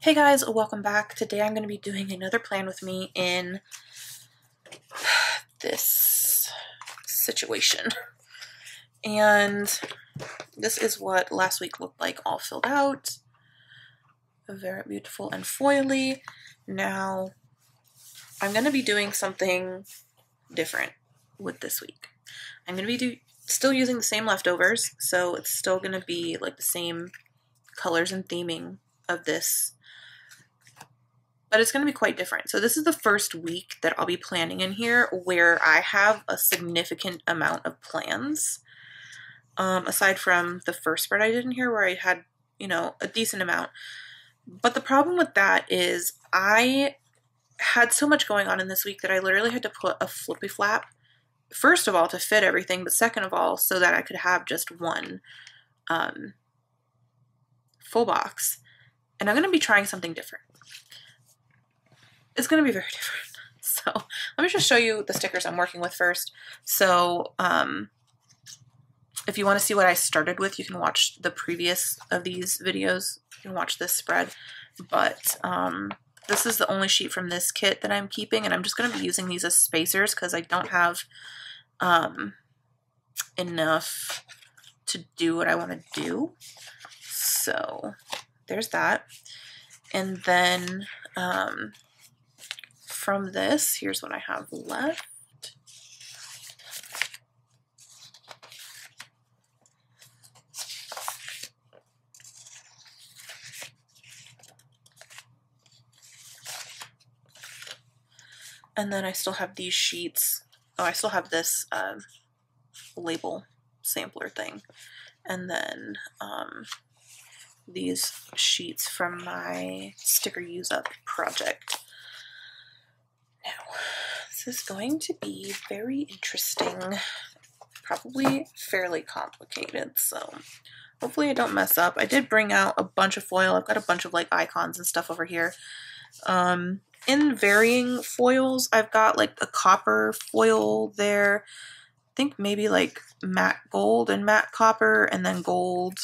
Hey guys, welcome back. Today I'm going to be doing another plan with me in this situation. And this is what last week looked like all filled out. Very beautiful and foily. Now I'm going to be doing something different with this week. I'm going to be still using the same leftovers, so it's still going to be like the same colors and theming of this, but it's going to be quite different. So this is the first week that I'll be planning in here where I have a significant amount of plans. Aside from the first spread I did in here where I had, a decent amount. But the problem with that is I had so much going on in this week that I literally had to put a flippy flap, first of all, to fit everything, but second of all, so that I could have just one full box. And I'm going to be trying something different. It's going to be very different. So let me just show you the stickers I'm working with first. So if you want to see what I started with, you can watch the previous of these videos. You can watch this spread. But this is the only sheet from this kit that I'm keeping, and I'm just going to be using these as spacers because I don't have enough to do what I want to do. So there's that. And then from this, here's what I have left. And then I still have these sheets. Oh, I still have this label sampler thing. And then these sheets from my sticker use up project. Now, this is going to be very interesting, probably fairly complicated, so hopefully I don't mess up. I did bring out a bunch of foil. I've got a bunch of like icons and stuff over here. In varying foils, I've got like a copper foil there. I think maybe like matte gold and matte copper and then gold.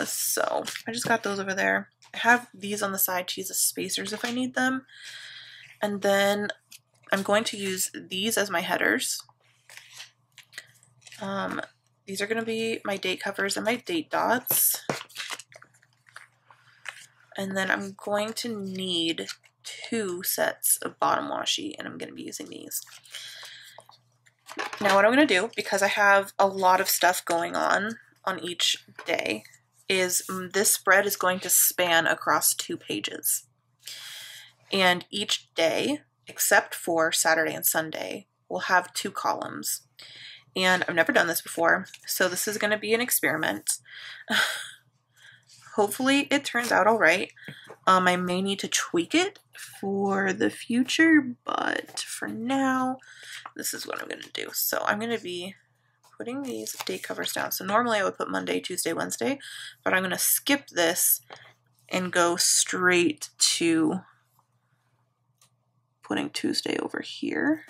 So I just got those over there. I have these on the side to use as spacers if I need them. And then I'm going to use these as my headers. These are going to be my date covers and my date dots. And then I'm going to need 2 sets of bottom washi, and I'm going to be using these. Now what I'm going to do, because I have a lot of stuff going on each day, is this spread is going to span across 2 pages. And each day, except for Saturday and Sunday, will have 2 columns. And I've never done this before, so this is going to be an experiment. Hopefully it turns out all right. I may need to tweak it for the future, but for now, this is what I'm going to do. So I'm going to be putting these date covers down. So normally I would put Monday, Tuesday, Wednesday, but I'm going to skip this and go straight to putting Tuesday over here.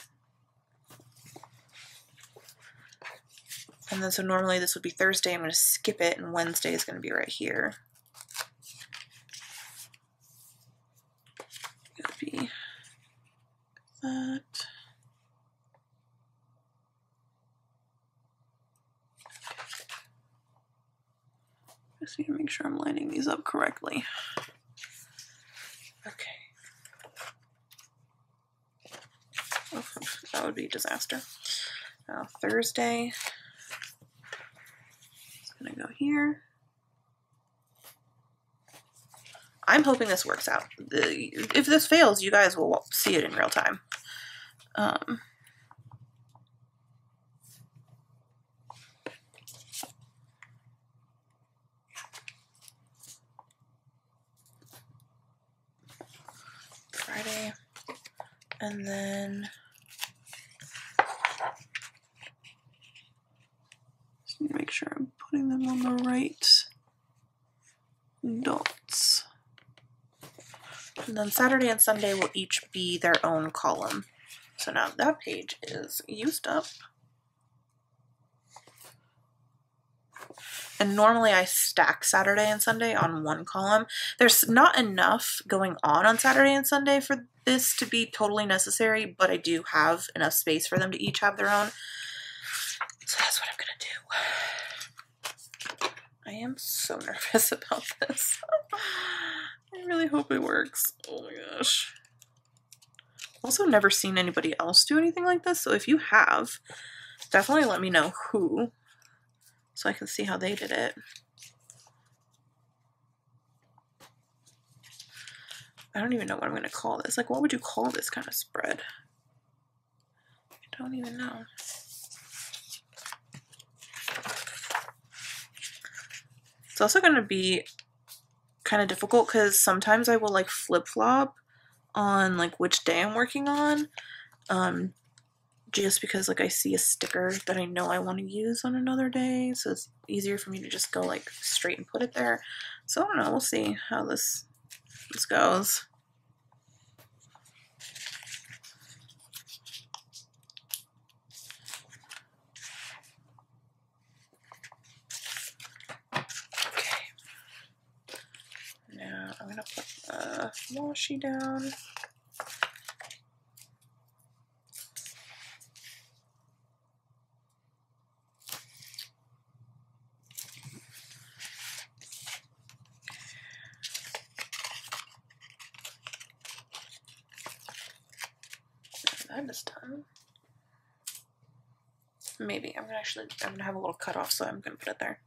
And then so normally this would be Thursday. I'm going to skip it, and Wednesday is going to be right here. It'll be that. Just need to make sure I'm lining these up correctly. Okay. Oh, that would be a disaster. Now Thursday is going to go here. I'm hoping this works out. If this fails, you guys will see it in real time. Friday. And then just need to make sure I'm putting them on the right dots. And then Saturday and Sunday will each be their own column. So now that page is used up. And normally I stack Saturday and Sunday on one column. There's not enough going on Saturday and Sunday for this to be totally necessary, but I do have enough space for them to each have their own. So that's what I'm gonna do. I am so nervous about this. I really hope it works. Oh my gosh. Also never seen anybody else do anything like this, so if you have, definitely let me know who, so I can see how they did it. I don't even know what I'm going to call this. Like, what would you call this kind of spread? I don't even know. It's also going to be kind of difficult because sometimes I will like flip-flop on like which day I'm working on. Just because like I see a sticker that I know I want to use on another day, so it's easier for me to just go like straight and put it there. So I don't know, we'll see how this goes. Okay. Now I'm gonna put the washi down. That is done. Maybe I'm gonna have a little cutoff, so I'm gonna put it there.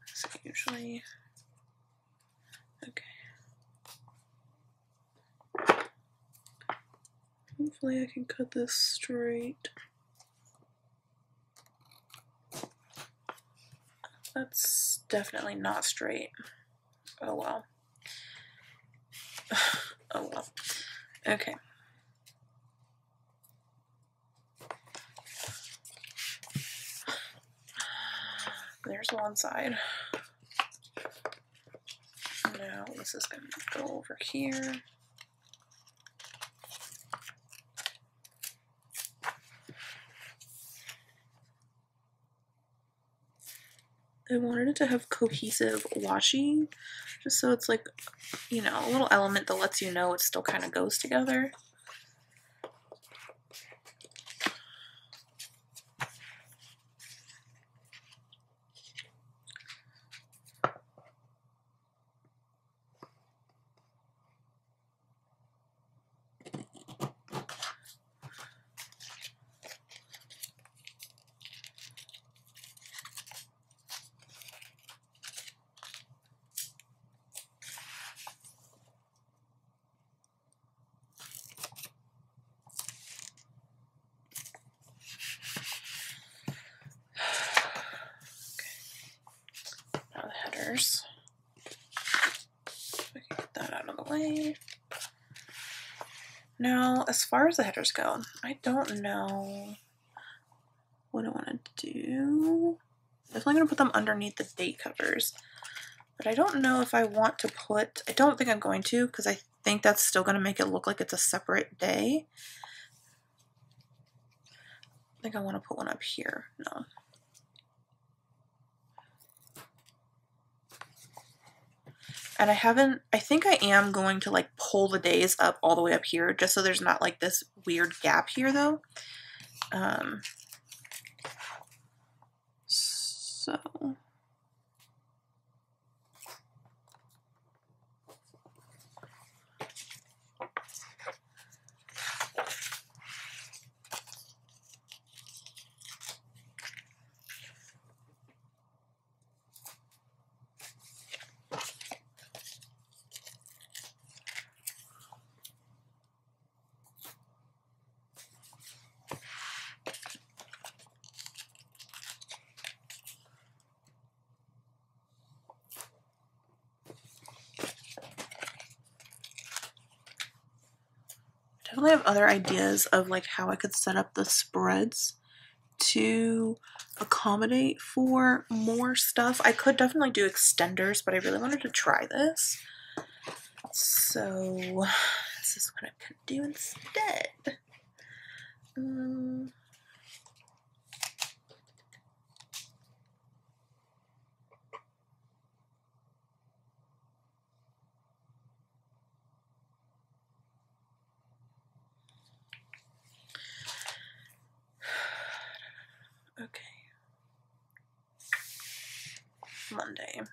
So usually, okay. Hopefully I can cut this straight. That's definitely not straight. Oh well. Oh well. Okay. There's one side. Now this is going to go over here. I wanted it to have cohesive washi, just so it's like, you know, a little element that lets you know it still kind of goes together. Headers. We can get that out of the way. Now, as far as the headers go, I don't know what I want to do. Definitely going to put them underneath the date covers. But I don't know if I want to put, I don't think I'm going to, because I think that's still going to make it look like it's a separate day. I think I want to put one up here. No. And I think I am going to like pull the days up all the way up here, just so there's not like this weird gap here though. So. Definitely have other ideas of like how I could set up the spreads to accommodate for more stuff. I could definitely do extenders, but I really wanted to try this. So this is what I'm gonna do instead. Okay. Monday. I'm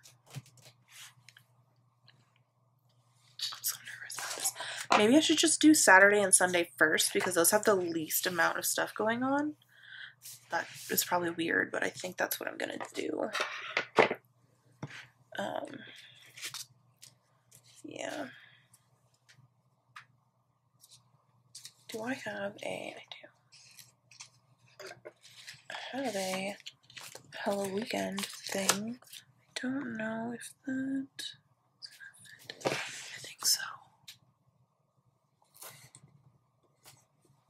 so nervous about this. Maybe I should just do Saturday and Sunday first because those have the least amount of stuff going on. That is probably weird, but I think that's what I'm gonna do. Yeah. Do I have a... I do. I have a Hello Weekend thing. I don't know if that... I think so.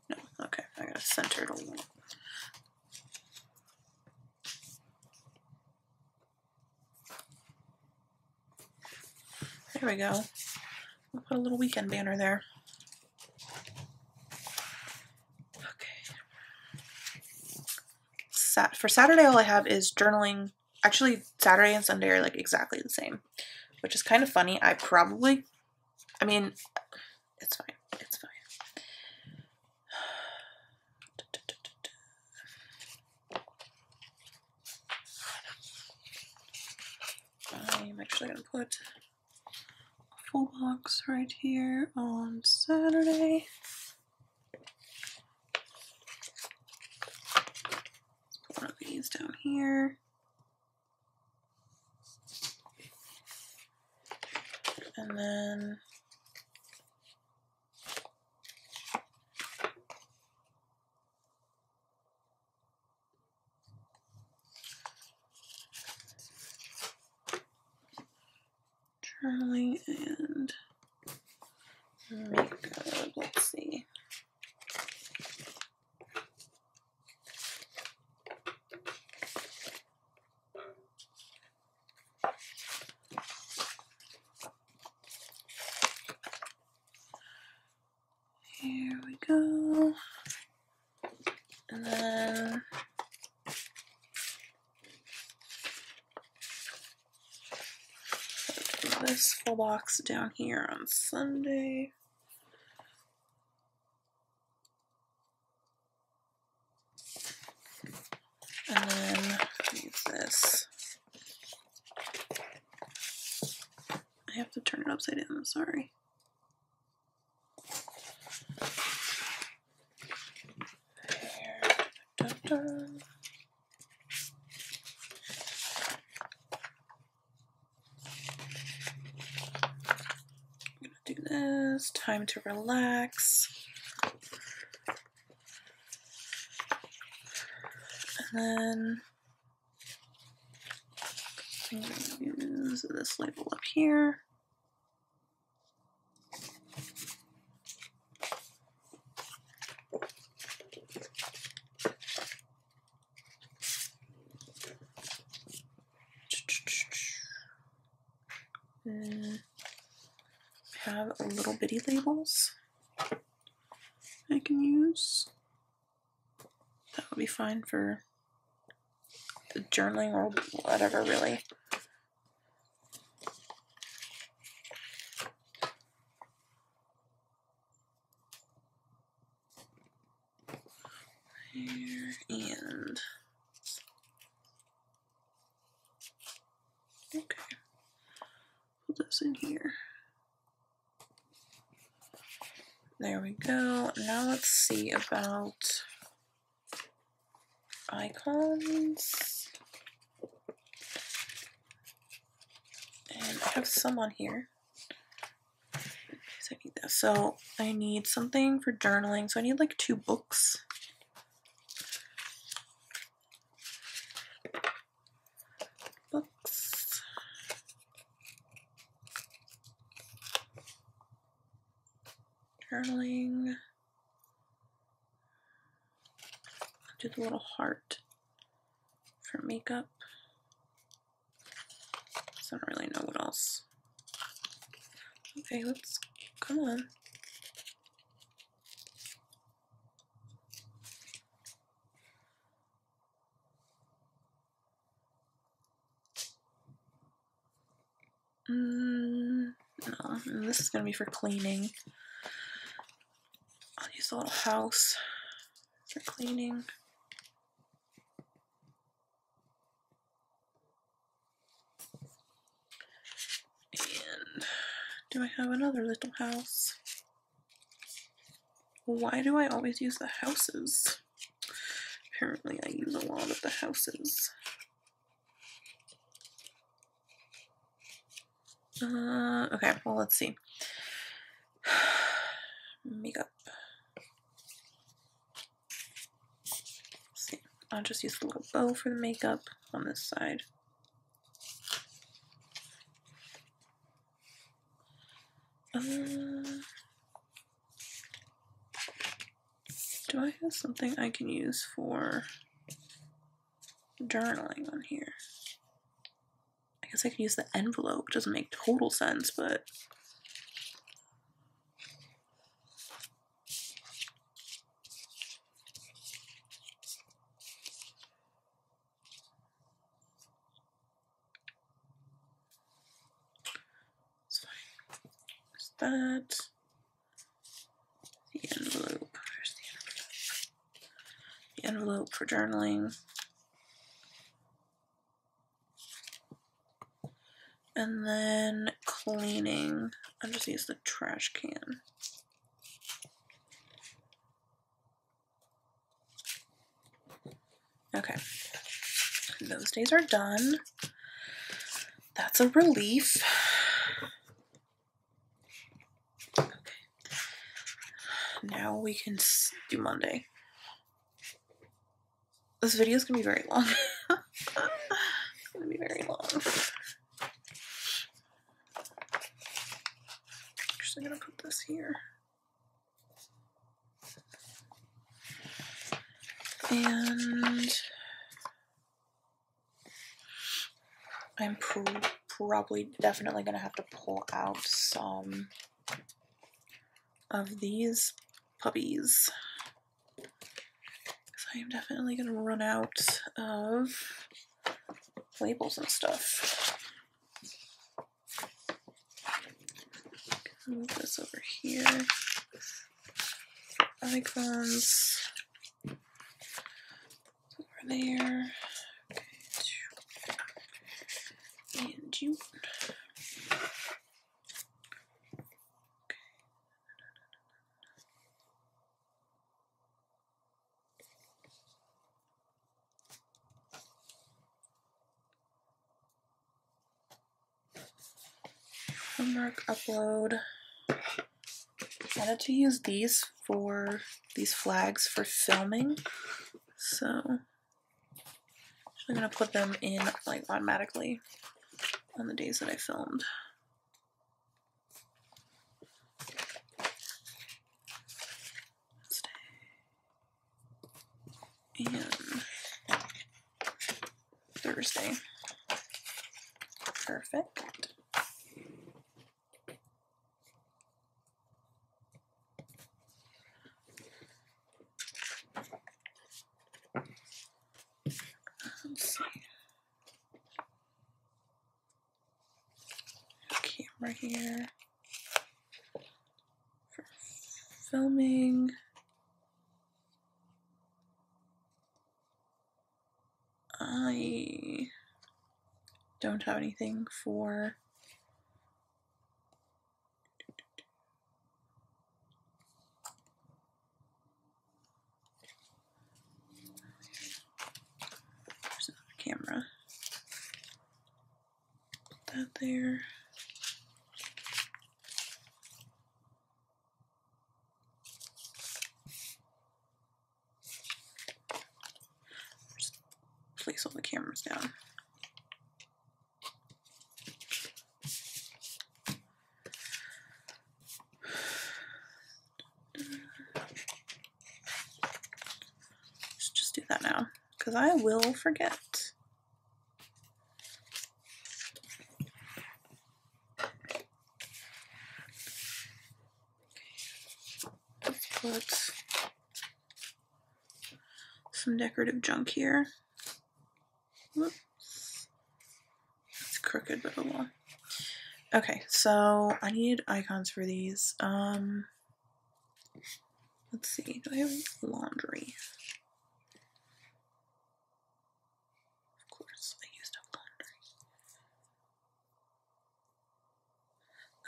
No, okay, I gotta center it a little. There we go. We'll put a little weekend banner there. Okay. For Saturday, all I have is journaling. Actually, Saturday and Sunday are like exactly the same, which is kind of funny. I mean, it's fine. It's fine. I'm actually going to put a full box right here on Saturday. Let's put one of these down here. And then journaling and makeup. Let's see. Here we go. And then put this full box down here on Sunday. And then use this. I have to turn it upside down, I'm sorry. There. Da, da, da. I'm gonna do this. Time to relax. And then I'm going to use this label up here. And have little bitty labels I can use. That would be fine for the journaling or whatever, really. Here and okay, put this in here. There we go. Now let's see about icons. And I have some on here. I need this. So I need something for journaling. So I need like 2 books. Journaling. Do the little heart for makeup. So I don't really know what else. Okay, let's, come on. No, this is gonna be for cleaning. I'll use the little house for cleaning. And do I have another little house? Why do I always use the houses? Apparently I use a lot of the houses. Okay, well, let's see. Makeup. Let's see. I'll just use the little bow for the makeup on this side. Do I have something I can use for journaling on here? I guess I could use the envelope. It doesn't make total sense, but it's fine. There's that. The envelope. There's the envelope. The envelope for journaling. And then cleaning. I'll just use the trash can. Okay. Those days are done. That's a relief. Okay. Now we can do Monday. This video is gonna be very long. It's gonna be very long. Actually, I'm gonna put this here. And I'm probably definitely gonna have to pull out some of these puppies. Because I am definitely gonna run out of labels and stuff. Move this over here. Icons. Over there. Okay. And you. Homework upload. I wanted to use these flags for filming, so I'm gonna put them in like automatically on the days that I filmed. And Thursday. Perfect. Let's see. Camera here for filming. I don't have anything for camera. Put that there. Just place all the cameras down. Let's just do that now, because I will forget. put some decorative junk here. Whoops. It's crooked, but oh well. Okay, so I need icons for these. Let's see, do I have laundry? Of course, I used up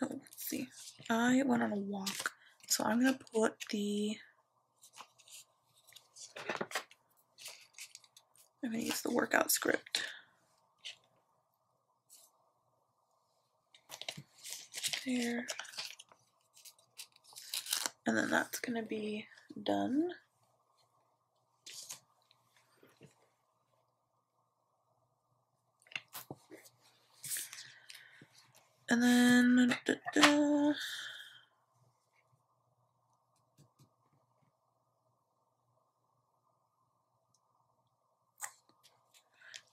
laundry. Oh, let's see. I went on a walk, so I'm gonna put I'm gonna use the workout script. There. And then that's gonna be done. And then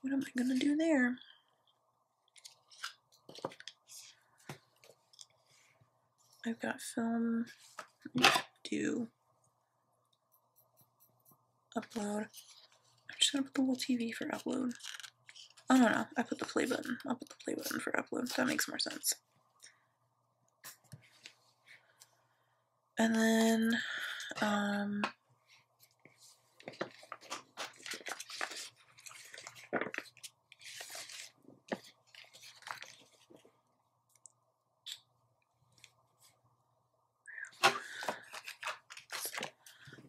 what am I gonna do there? I've got film, do upload. I'm just gonna put the little TV for upload. Oh no, I put the play button. I'll put the play button for upload. That makes more sense. And then,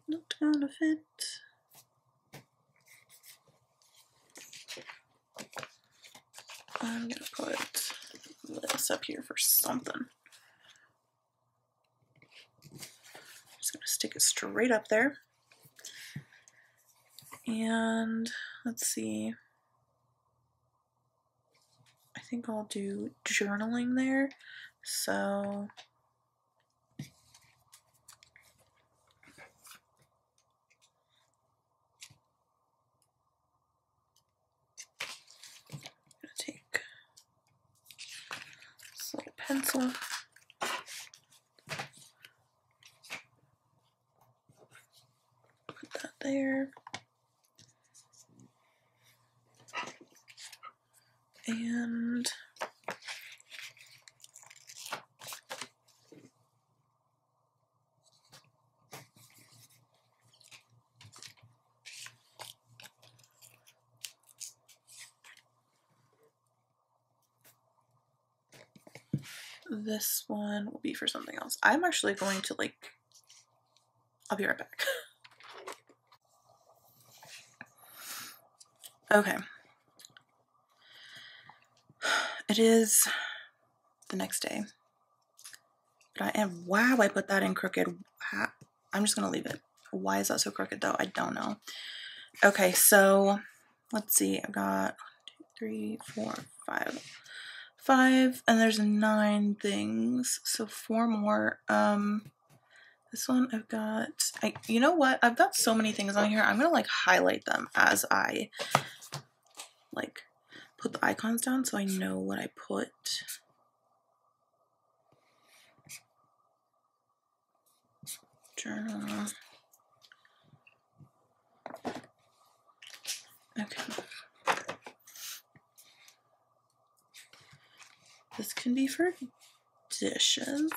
not gonna fit. I'm gonna put this up here for something. I'm just gonna stick it straight up there. And let's see. I think I'll do journaling there. So pencil. Put that there. And this one will be for something else. I'm actually going to I'll be right back. Okay. It is the next day. But wow, I put that in crooked. I'm just gonna leave it. Why is that so crooked though? I don't know. Okay, so let's see. I've got 1, 2, 3, 4, 5, and there's 9 things. So 4 more. This one I've got. You know what? I've got so many things on here. I'm gonna highlight them as I put the icons down so I know what I put. Journal. Okay. This can be for dishes.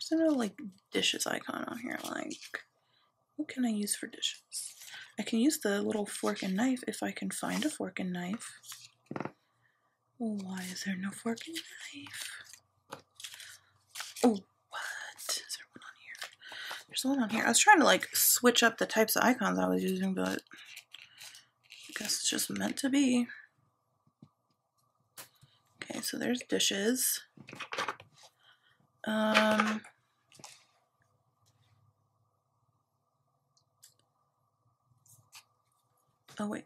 There's no dishes icon on here. What can I use for dishes? I can use the little fork and knife if I can find a fork and knife. Why is there no fork and knife? Oh, what? Is there one on here? There's one on here. I was trying to switch up the types of icons I was using, but I guess it's just meant to be. Okay, so there's dishes. Oh wait.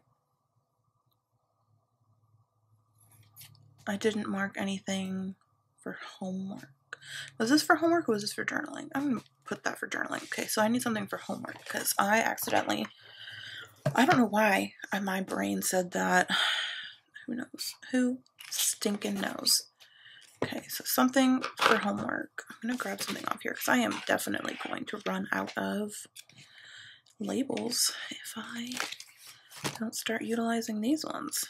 I didn't mark anything for homework. Was this for homework or was this for journaling? I'm gonna put that for journaling. Okay, so I need something for homework because I accidentally, I don't know why my brain said that. Who knows? Who stinking knows? Okay, so something for homework. I'm gonna grab something off here because I am definitely going to run out of labels if I don't start utilizing these ones.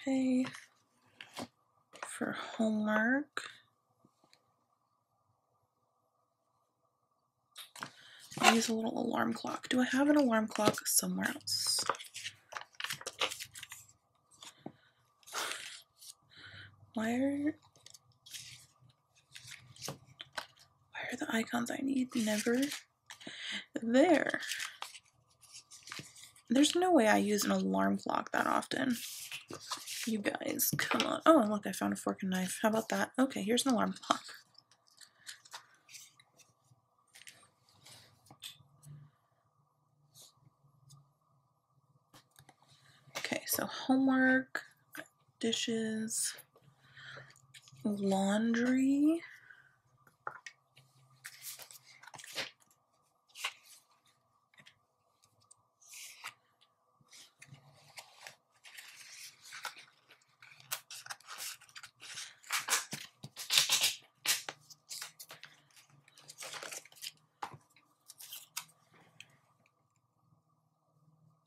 Okay, for homework, I'll use a little alarm clock. Do I have an alarm clock somewhere else? Why are the icons I need never there? There's no way I use an alarm clock that often. You guys, come on. Oh, look, I found a fork and knife. How about that? Okay, here's an alarm clock. Okay, so homework, dishes, laundry.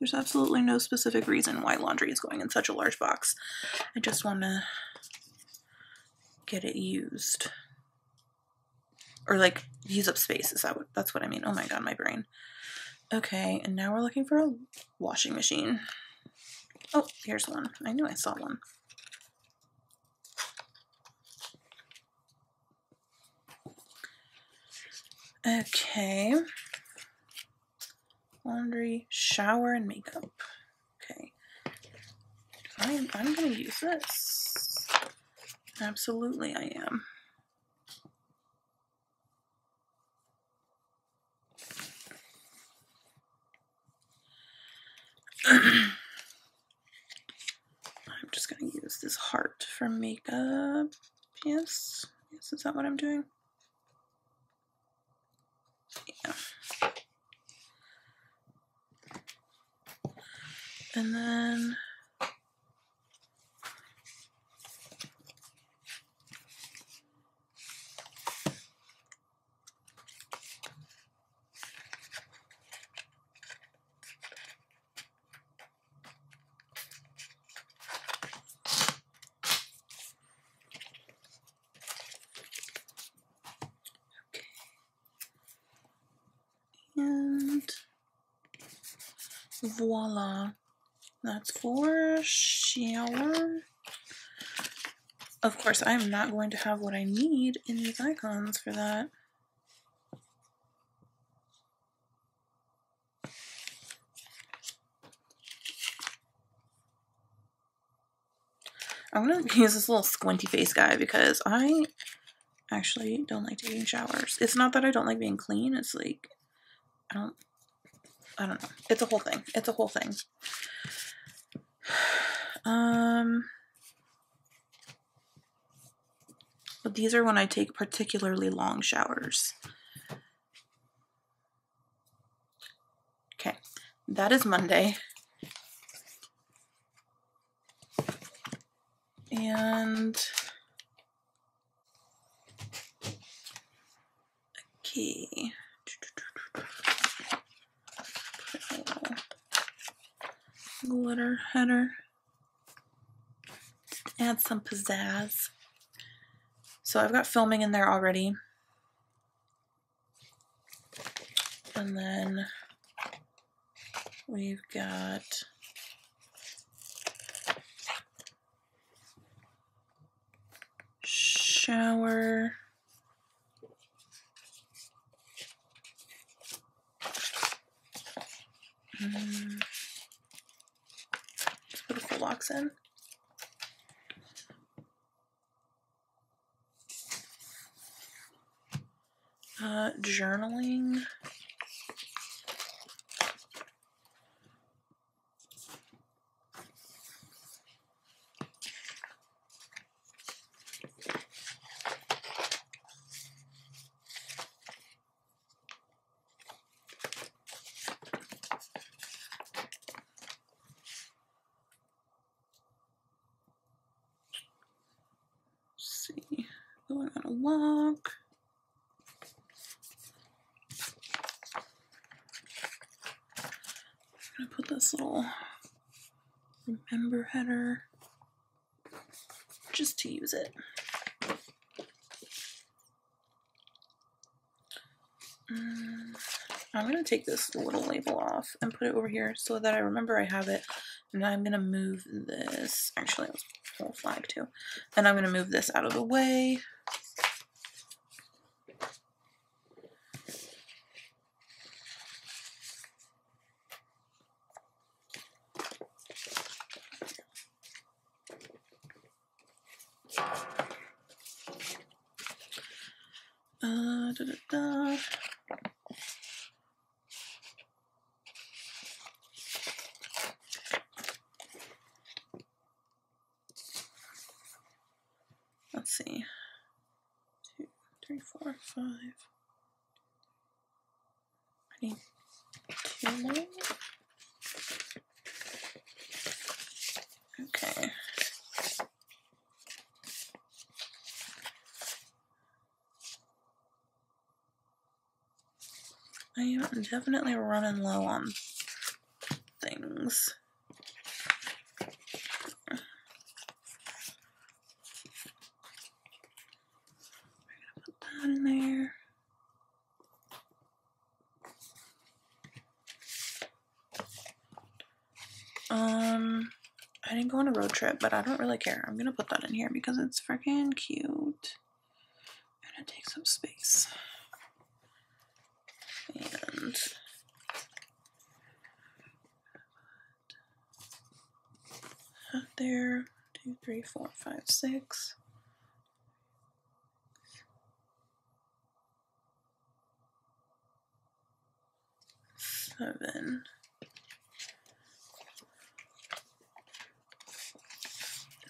There's absolutely no specific reason why laundry is going in such a large box. I just want to get it used. Or like use up space, that's what I mean. Oh my god, my brain. Okay, and now we're looking for a washing machine. Oh, here's one. I knew I saw one. Okay. Laundry, shower, and makeup. Okay. I'm gonna use this. Absolutely I am. I'm just gonna use this heart for makeup. Yes, is that what I'm doing? Yeah. And then and voila. That's for shower. Of course, I'm not going to have what I need in these icons for that. I'm going to use this little squinty face guy because I actually don't like taking showers. It's not that I don't like being clean. It's like, I don't know. It's a whole thing. It's a whole thing. But these are when I take particularly long showers. Okay, that is Monday. And okay. Glitter header. Add some pizzazz. So I've got filming in there already. And then we've got shower. Let's put a full box in. Journaling. gonna walk. I'm gonna put this little remember header just to use it. I'm going to take this little label off and put it over here so that I remember I have it. And I'm going to move this, actually let's pull a flag too. And I'm going to move this out of the way. Let's see. 2, 3, 4, 5. I need 2 more. Okay. I am definitely running low on things. Put that in there. I didn't go on a road trip, but I don't really care. I'm gonna put that in here because it's freaking cute. And it takes up space. And that there. 2, 3, 4, 5, 6. 7.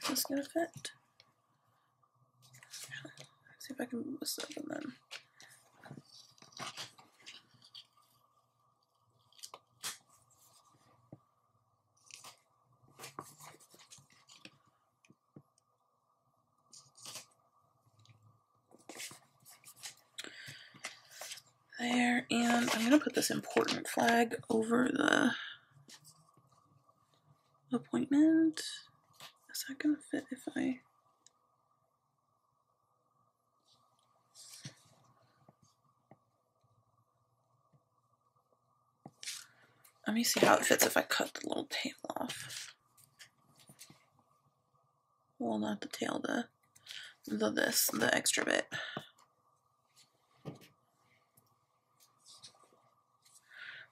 Is this gonna fit? Let's see if I can move this up and then. There, and I'm gonna put this important flag over the appointment. Is that gonna fit if I? Let me see how it fits if I cut the little tail off. Well, not the tail, the extra bit.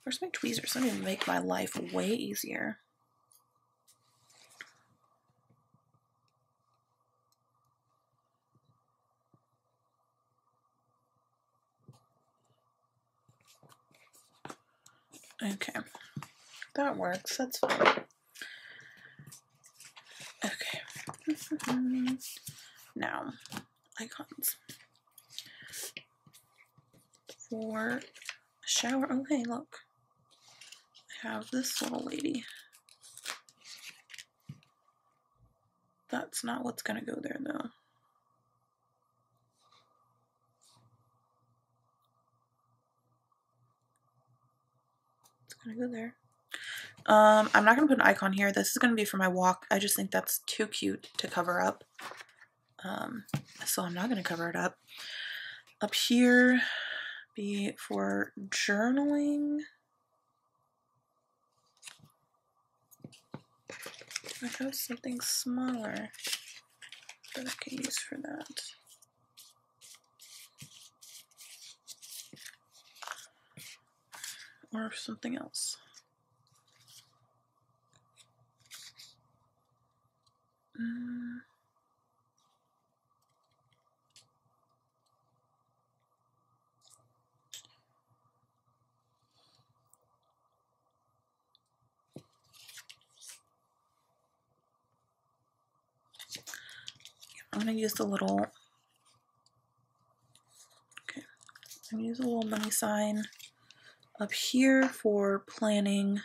Where's my tweezers? That would make my life way easier. Okay, that works. That's fine. Okay. Now, icons. For a shower. Oh, hey, look. I have this little lady. That's not what's gonna go there, though. It's gonna go there. I'm not gonna put an icon here. This is gonna be for my walk. I just think that's too cute to cover up. So I'm not gonna cover it up. Up here, be for journaling. I have something smaller that I can use for that. Or something else. I'm gonna use the little, okay, I'm gonna use a little money sign up here for planning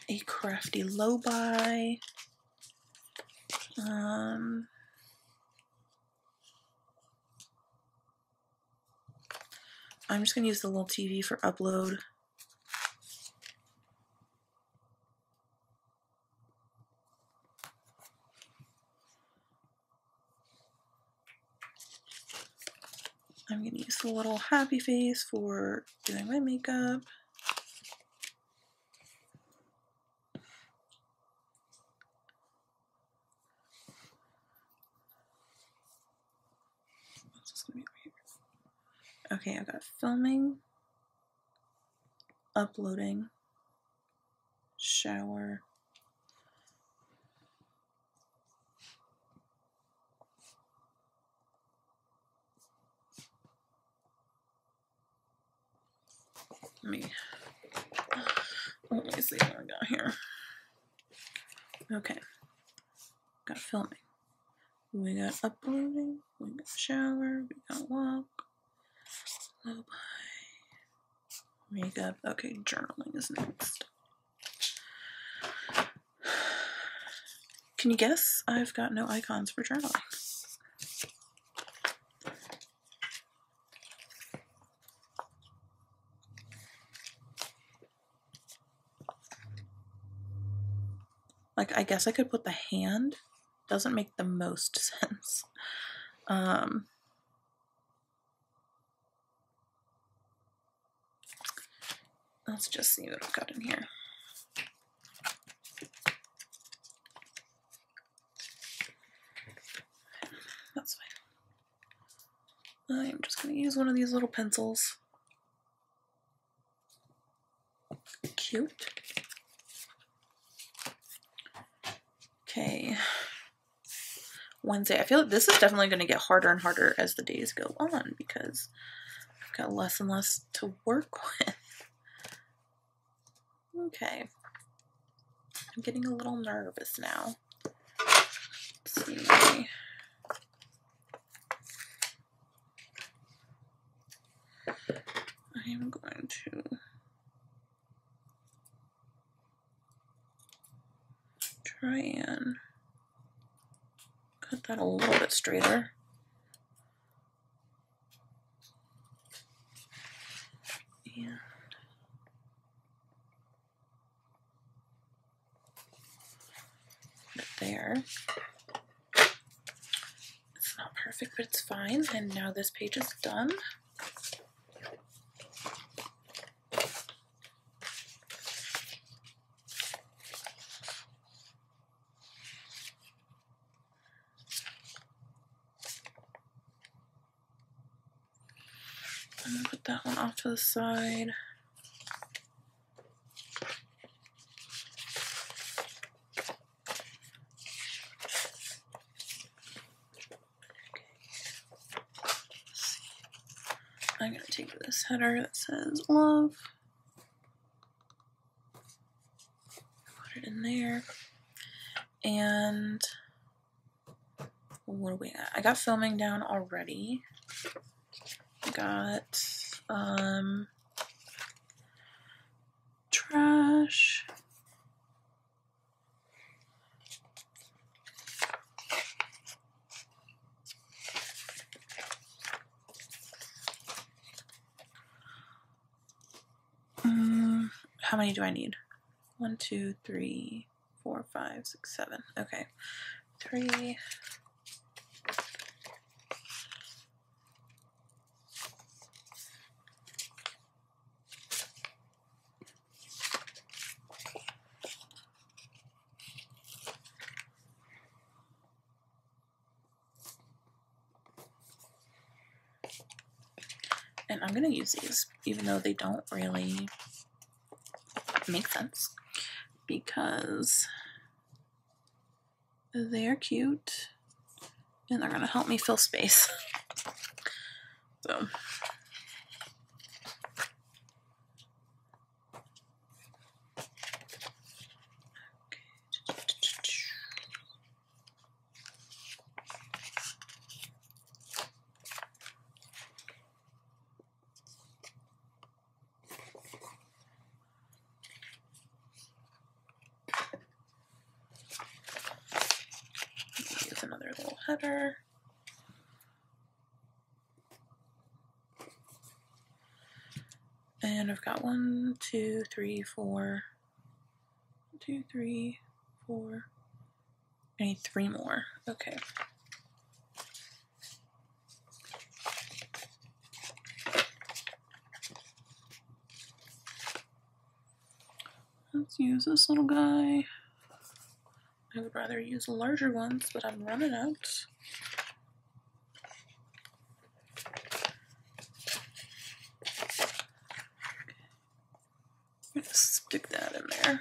a crafty low buy. I'm just gonna use the little TV for upload. I'm gonna use the little happy face for doing my makeup. Okay, I've got filming, uploading, shower. Let me see what I got here. Okay, got filming. We got uploading, we got shower, we got walk, low by, makeup. Okay, journaling is next. Can you guess? I've got no icons for journaling. Like, I guess I could put the hand. Doesn't make the most sense. Let's just see what I've got in here. That's fine. I'm just going to use one of these little pencils. Cute. Okay. Wednesday. I feel like this is definitely going to get harder and harder as the days go on because I've got less and less to work with. Okay. I'm getting a little nervous now. Let's see. I am going to try and cut that a little bit straighter. And put it there. It's not perfect, but it's fine. And now this page is done. I'm gonna put that one off to the side. I'm gonna take this header that says love, put it in there, and what do we got? I got filming down already. Got trash. How many do I need? 1, 2, 3, 4, 5, 6, 7. Okay. 3. And I'm gonna use these, even though they don't really make sense, because they're cute and they're gonna help me fill space. So use another little header. And I've got 1, 2, 3, 4. 1, 2, 3, 4. I need 3 more. Okay. Let's use this little guy. I would rather use larger ones, but I'm running out. I'm gonna stick that in there.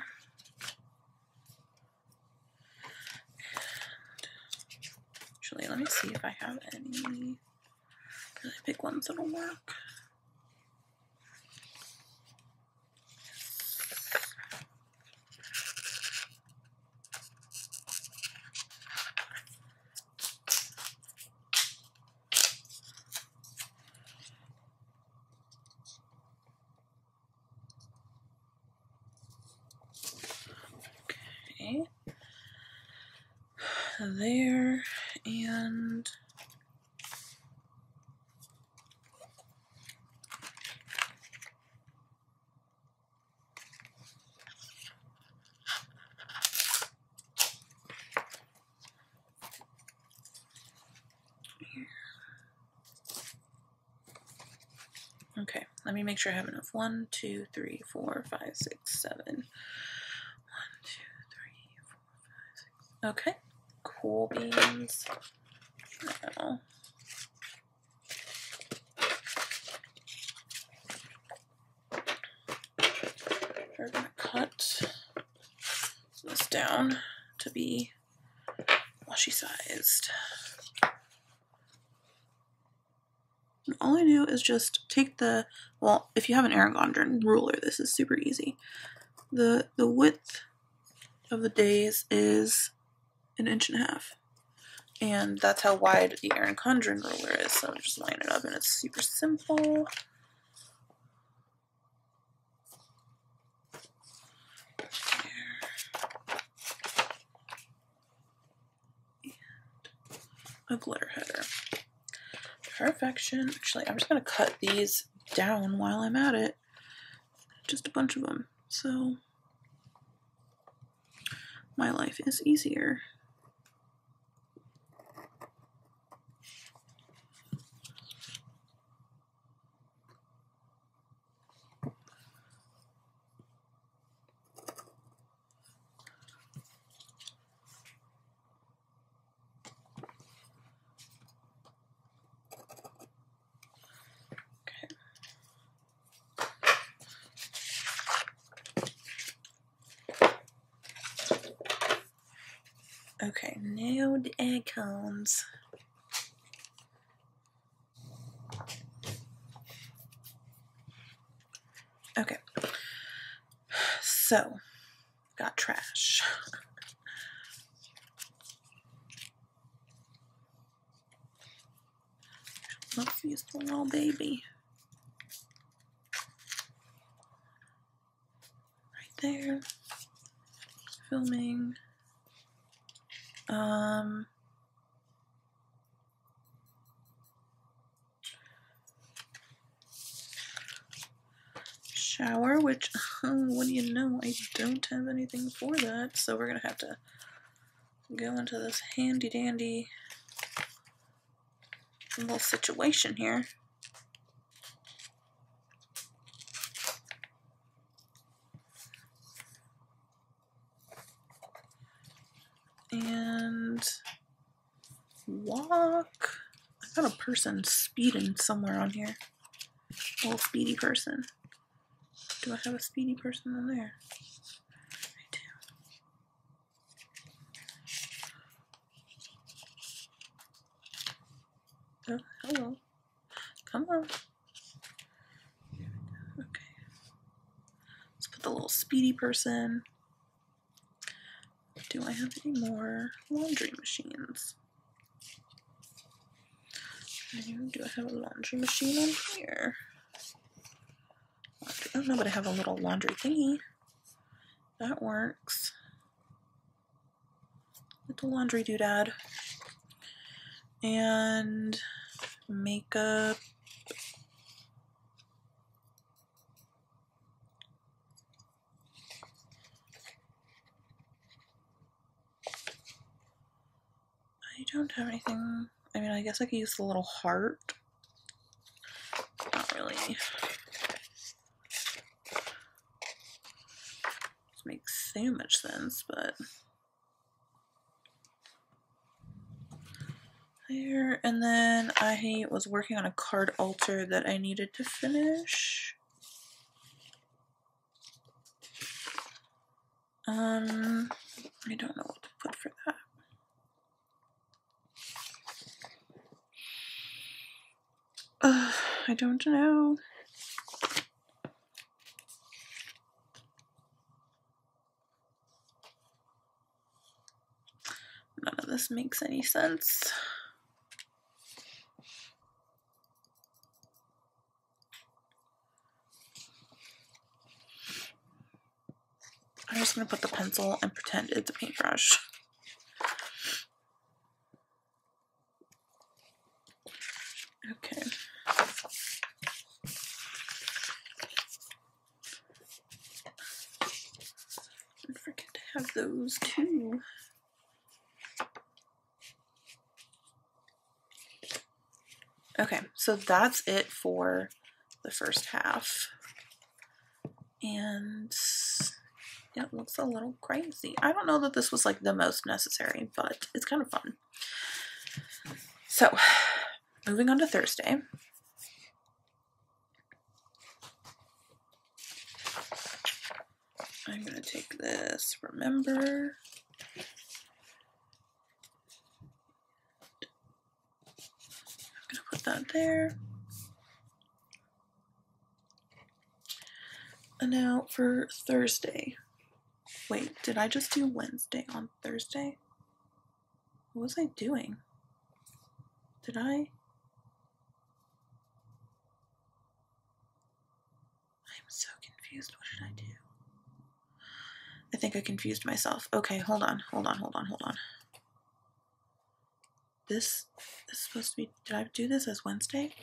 Actually, let me see if I have any really big ones that'll work. Okay. There, and okay, let me make sure I have enough. 1, 2, 3, 4, 5, 6, 7. 1, 2, 3, 4, 5, 6. Okay, cool beans. Now, we're gonna cut this down to be washi sized. And all I do is just take the, well, if you have an Aragondron ruler, this is super easy. The width of the days is 1.5 inches. And that's how wide the Aragondron ruler is. So just line it up and it's super simple. A glitter header. Perfection. Actually, I'm just going to cut these down while I'm at it. Just a bunch of them. So my life is easier. Okay, now the egg cones. Okay, so got trash. Let's use the little baby. Right there. Filming. Shower, which, what do you know, I don't have anything for that, so we're gonna have to go into this handy dandy little situation here. And walk. I got a person speeding somewhere on here. A little speedy person. Do I have a speedy person on there? I do. Oh, hello. Come on. Okay. Let's put the little speedy person. Do I have any more laundry machines? Do I have a laundry machine on here? I don't know, but I have a little laundry thingy. That works. Little laundry doodad. And makeup. don't have anything. I mean, I guess I could use the little heart. Not really. This makes so much sense, but there. And then I was working on a card altar that I needed to finish. I don't know what to put for that. I don't know. None of this makes any sense. I'm just going to put the pencil and pretend it's a paintbrush. Okay. Don't forget to have those too. Okay, so that's it for the first half. And it looks a little crazy. I don't know that this was like the most necessary, but it's kind of fun. So, moving on to Thursday. I'm going to take this, remember. I'm going to put that there. And now for Thursday. Wait, did I just do Wednesday on Thursday? What was I doing? Did I? I'm so confused. What did I do? I think I confused myself. Okay, hold on. This is supposed to be, did I do this as Wednesday?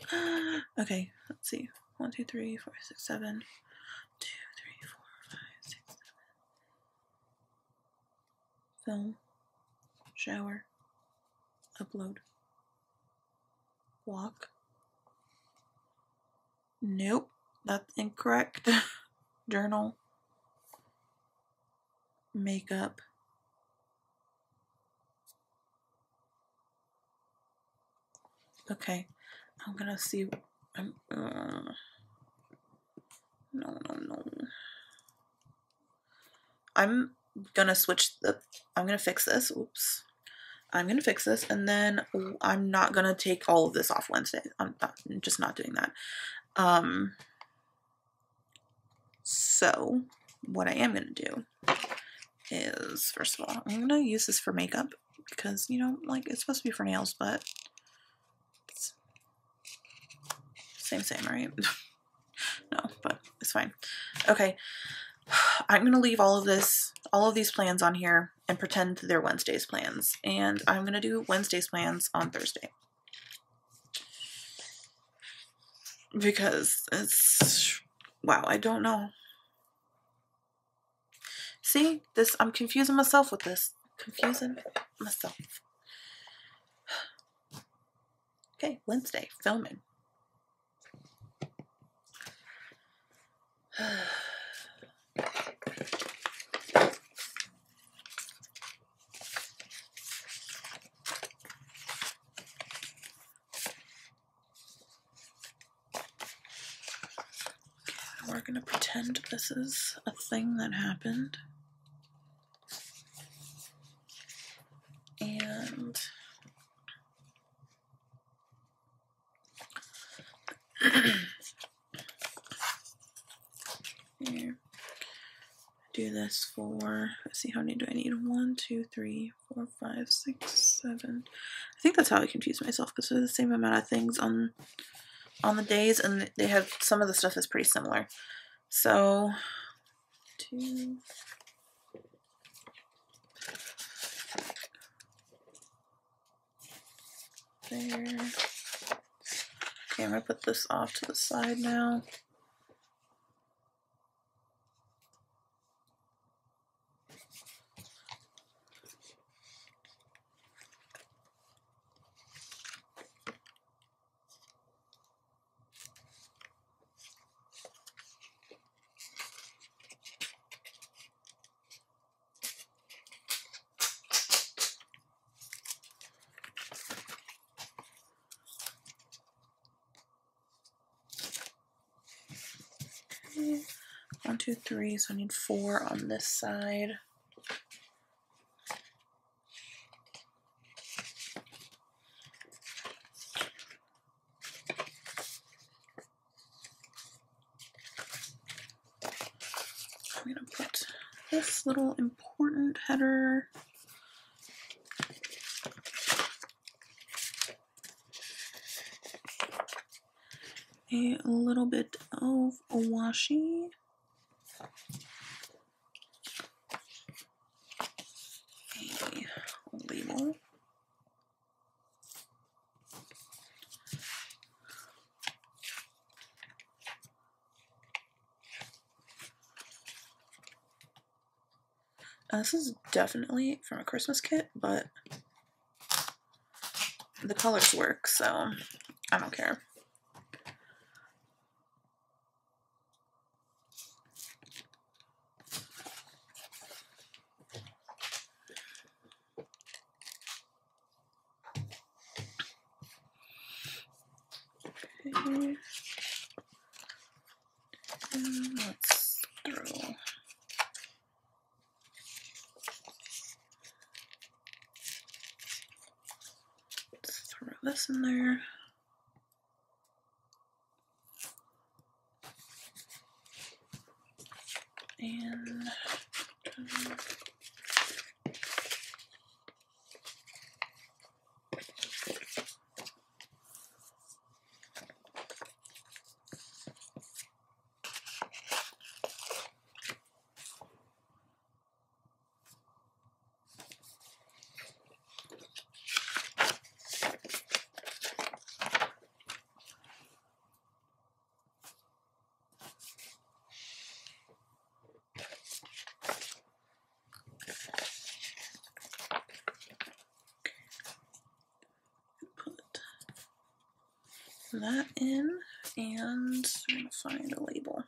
Okay, let's see. 1, 2, 3, 4, 6, 7. 2, 3, 4, 5, 6, 7. Film. Shower. Upload. Walk. Nope, that's incorrect. Journal. Makeup. Okay, I'm gonna see. No. I'm gonna switch the. I'm gonna fix this. Oops. I'm gonna fix this, and then I'm not gonna take all of this off Wednesday. I'm just not doing that. So what I am gonna do is, first of all, I'm gonna use this for makeup because, you know, like, it's supposed to be for nails, but it's same, right? No, but it's fine. Okay, I'm gonna leave all of these plans on here and pretend they're Wednesday's plans, and I'm gonna do Wednesday's plans on Thursday because it's, wow, I don't know. See, this, I'm confusing myself with this. Confusing myself. Okay, Wednesday, filming. We're gonna pretend this is a thing that happened. And here, do this for, let's see, how many do I need? 1, 2, 3, 4, 5, 6, 7. I think that's how I confuse myself, because they're the same amount of things on the days, and they have, some of the stuff is pretty similar. So 2, there. Okay, I'm gonna put this off to the side now. Okay. 1, 2, 3, so I need 4 on this side. I'm gonna put this little important header. A little bit of washi. A label. This is definitely from a Christmas kit, but the colors work, so I don't care. Okay. And let's throw this in there. And that in, and I'm going to find a label.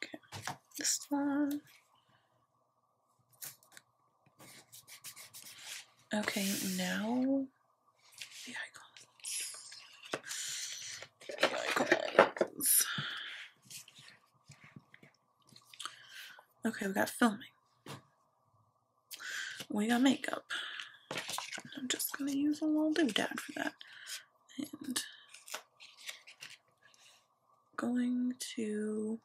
Okay, this one. Okay, now the icons. Okay, we got filming. We got makeup. I'm just gonna use a little doodad for that. And going to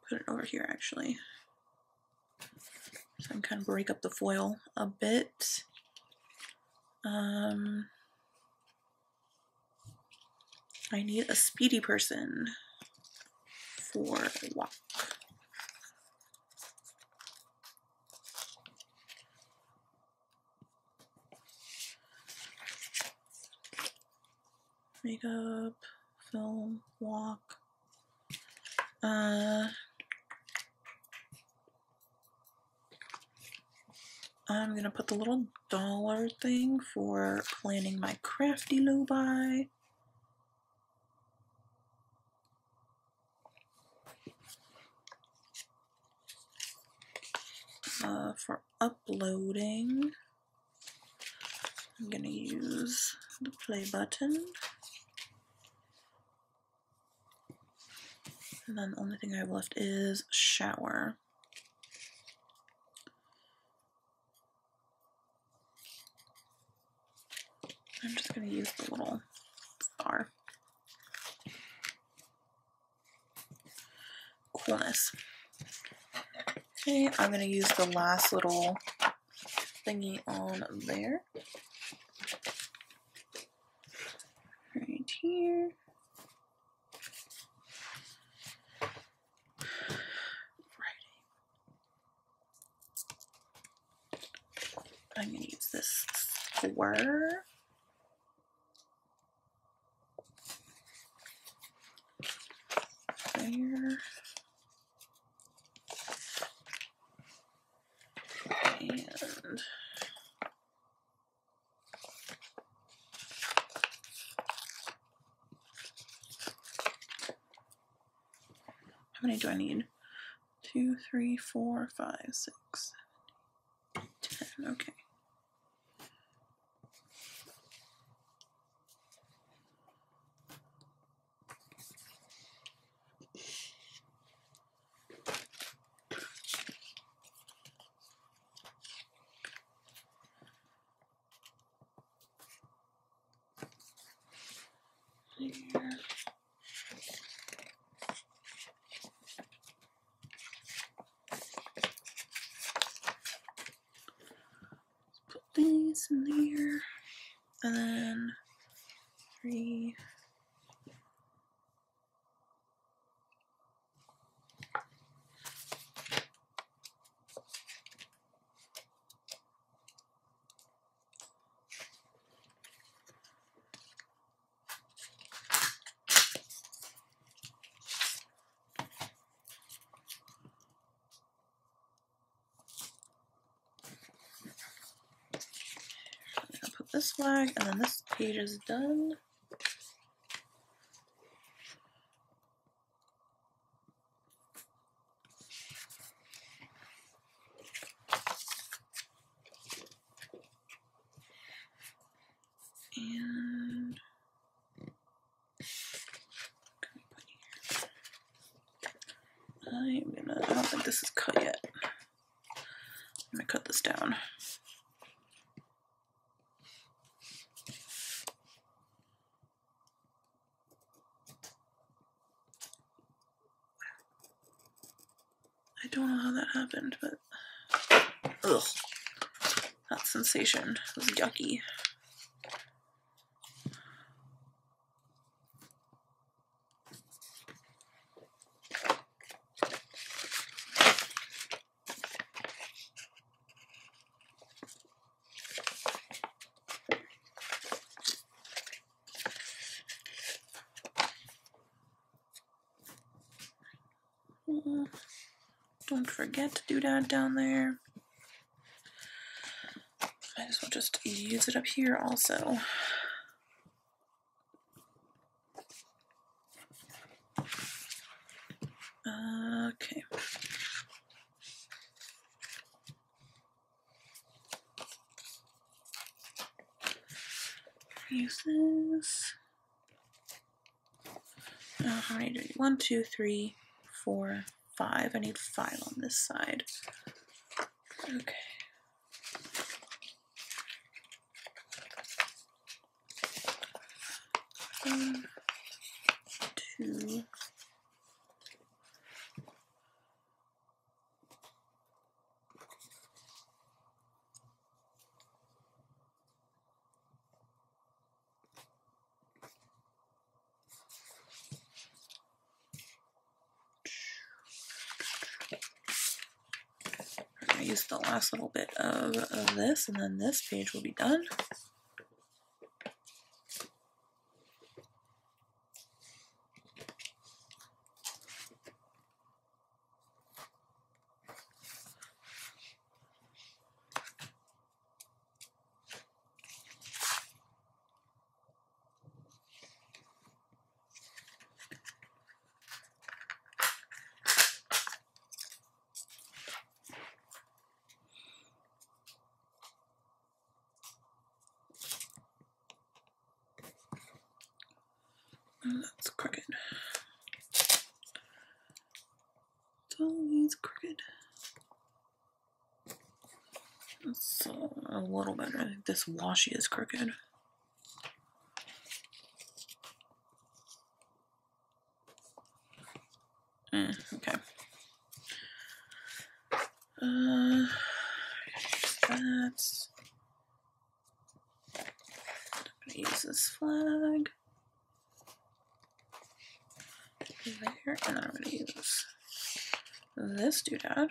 put it over here actually. So I can kind of break up the foil a bit. I need a speedy person for walk. Makeup, film, walk. I'm gonna put the little dollar thing for planning my crafty lullaby. For uploading, I'm gonna use the play button. And then the only thing I have left is shower. I'm just going to use the little star. Coolness. Okay, I'm going to use the last little thingy on there. Right here. I'm going to use this square. There. And How many do I need? 2, 3, 4, 5, 6, 7, 8, 10. Okay. Here. Put these in there, and then 3. This flag, and then this page is done. And I don't think this is cut yet. I'm gonna cut this down. I don't know how that happened, but ugh, that sensation was yucky. Don't forget to do that down there. Might as well just use it up here also. Okay. Use this. How many do I need? 1, 2, 3, 4, 5. I need 5 on this side. Okay. 1, 2. I use the last little bit of this, and then this page will be done. Oh, that's crooked. It's always crooked. That's a little better. I think this washi is crooked. Okay. That. I'm gonna use this flag there, and then I'm gonna use this doodad.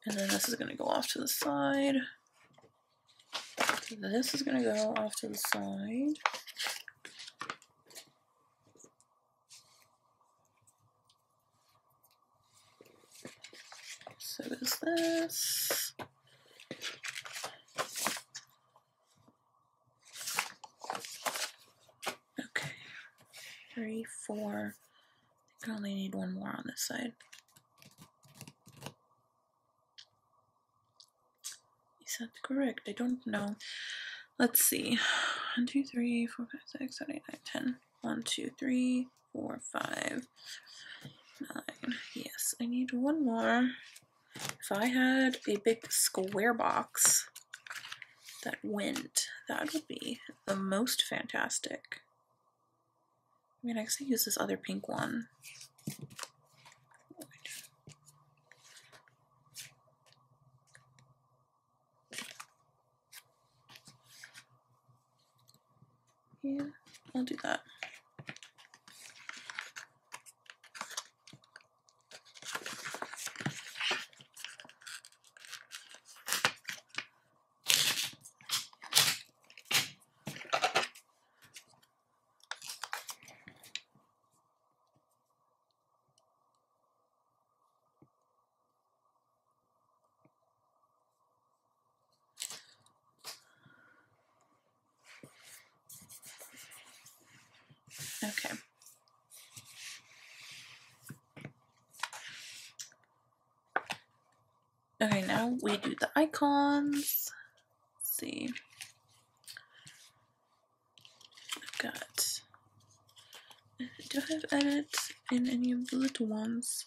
And then this is gonna go off to the side. This is gonna go off to the side. So is this. 3, 4. I think I only need one more on this side. Is that correct? I don't know. Let's see. 1, 2, 3, 4, 5, 6, 7, 8, 9, 10. 1, 2, 3, 4, 5, 9. Yes, I need one more. If I had a big square box that went, that would be the most fantastic. I mean, I guess I use this other pink one. Yeah, I'll do that. Okay. Okay, now we do the icons. Let's see. I've got. Do I have edits in any of the little ones?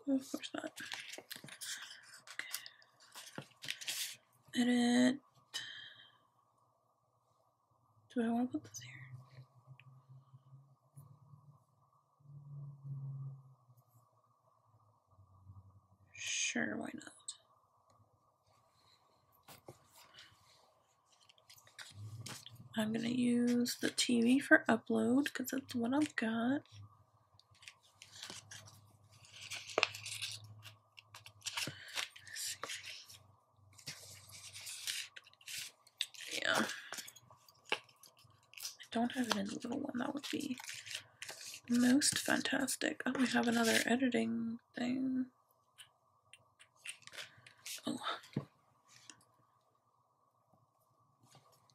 Oh, of course not. Okay. Edit. Do I want to put this here? Sure, why not? I'm gonna use the TV for upload because that's what I've got. Yeah. I don't have it in the little one. That would be most fantastic. Oh, we have another editing thing. Oh.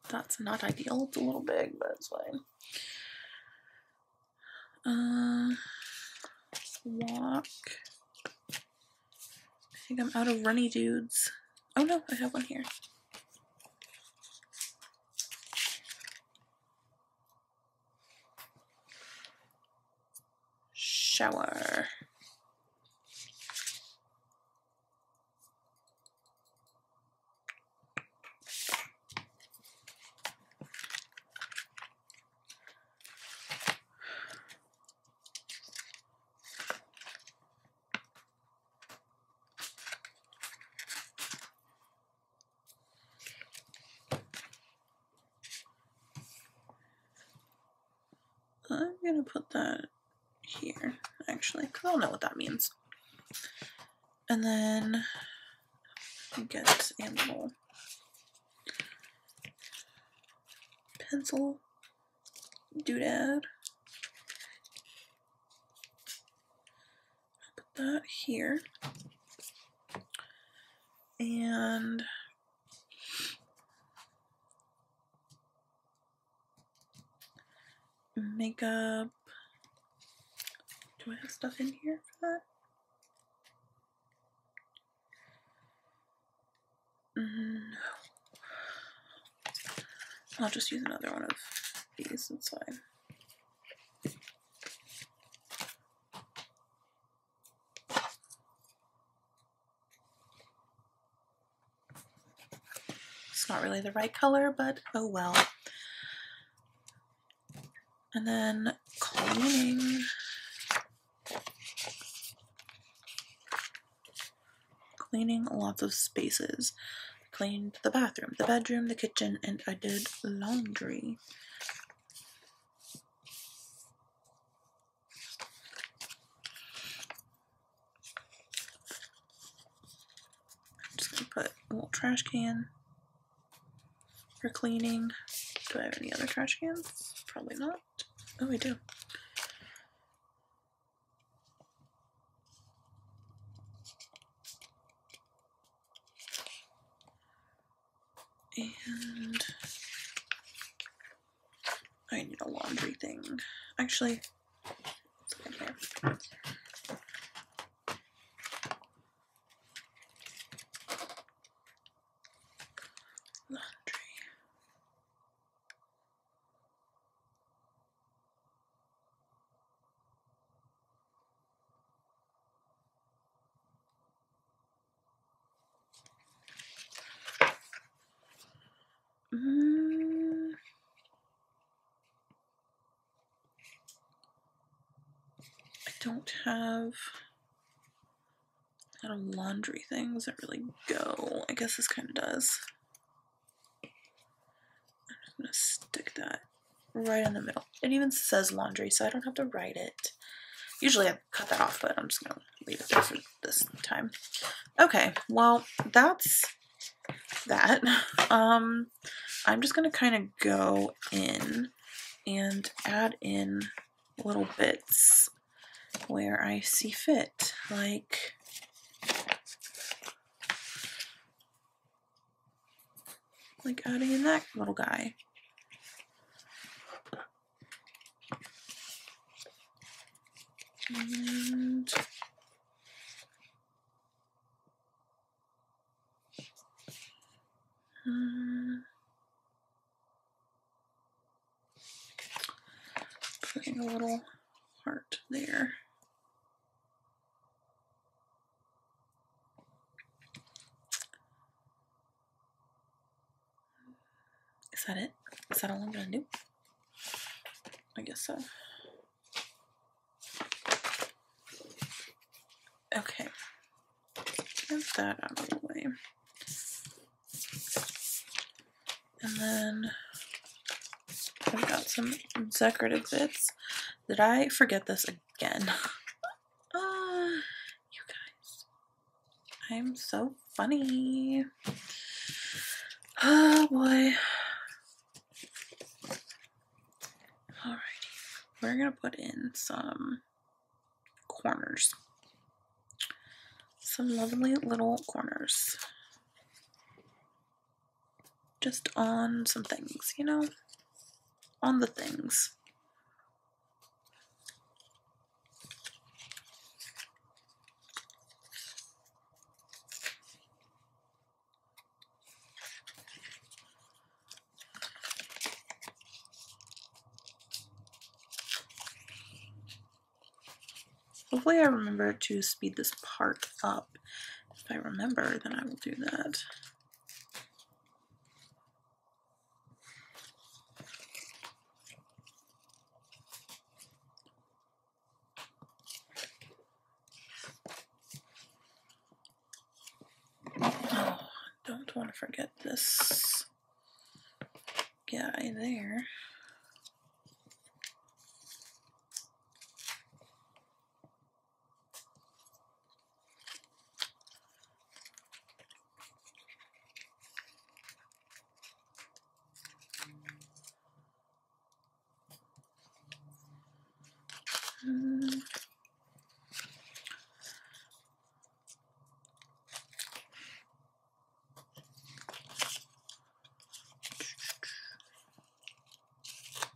That's not ideal. It's a little big, but it's fine. Walk. I think I'm out of runny dudes. Oh no, I have one here. Shower. I'm gonna put that here, actually, because I'll know what that means. And then get a little pencil doodad. Put that here. And makeup. Do I have stuff in here for that? No. I'll just use another one of these, it's fine. It's not really the right color, but oh well. And then cleaning. Cleaning lots of spaces. Cleaned the bathroom, the bedroom, the kitchen, and I did laundry. I'm just gonna put a little trash can for cleaning. Do I have any other trash cans? Probably not. Oh, I do. And I need a laundry thing. Actually, it's in here. Laundry. I don't have a lot of laundry things that really go. I guess this kind of does. I'm just gonna stick that right in the middle. It even says laundry, so I don't have to write it. Usually I cut that off, but I'm just gonna leave it there for this time. Okay, well, that's that. I'm just gonna kind of go in and add in little bits where I see fit, like adding in that little guy. And putting a little heart there. Is that it? Is that all I'm gonna do? I guess so. Okay. Get that out of the way. And then I've got some decorative bits. Did I forget this again? You guys. I'm so funny. Oh boy. Alrighty. We're gonna put in some corners. Some lovely little corners. Just on some things, you know? On the things. Hopefully I remember to speed this part up. If I remember, then I will do that. Oh, don't want to forget this guy there.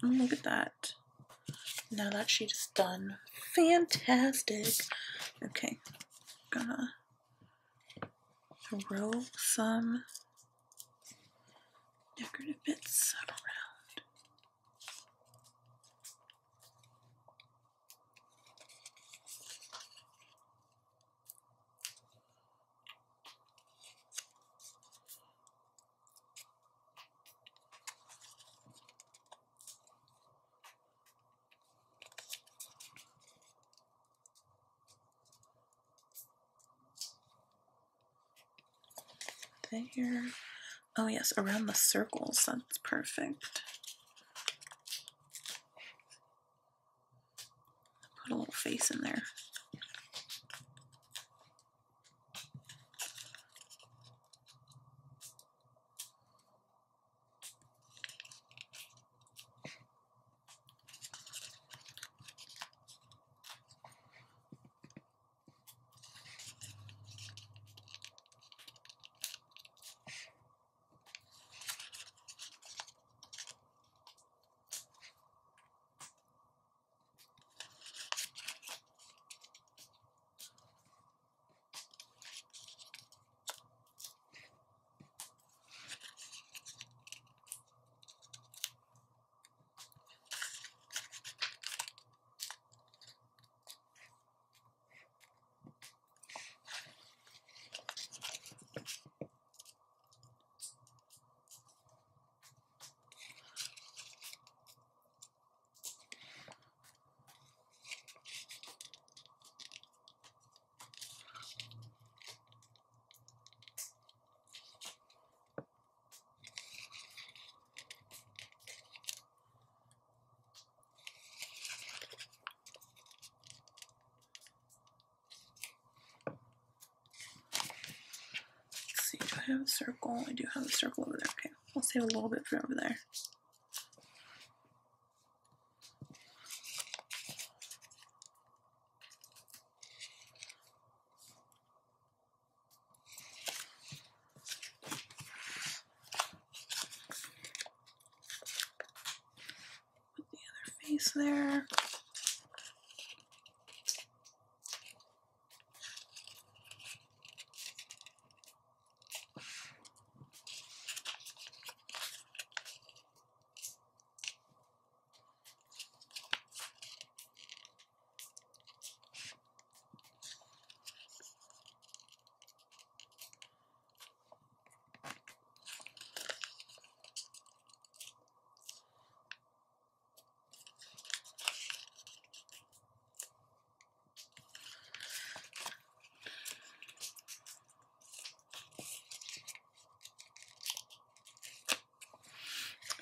Look at that. Now that sheet is done. Fantastic. Okay, gonna throw some decorative bits around. There. Oh yes, around the circles. That's perfect. Put a little face in there. I have a circle? I do have a circle over there. Okay, I'll save a little bit for over there. Put the other face there.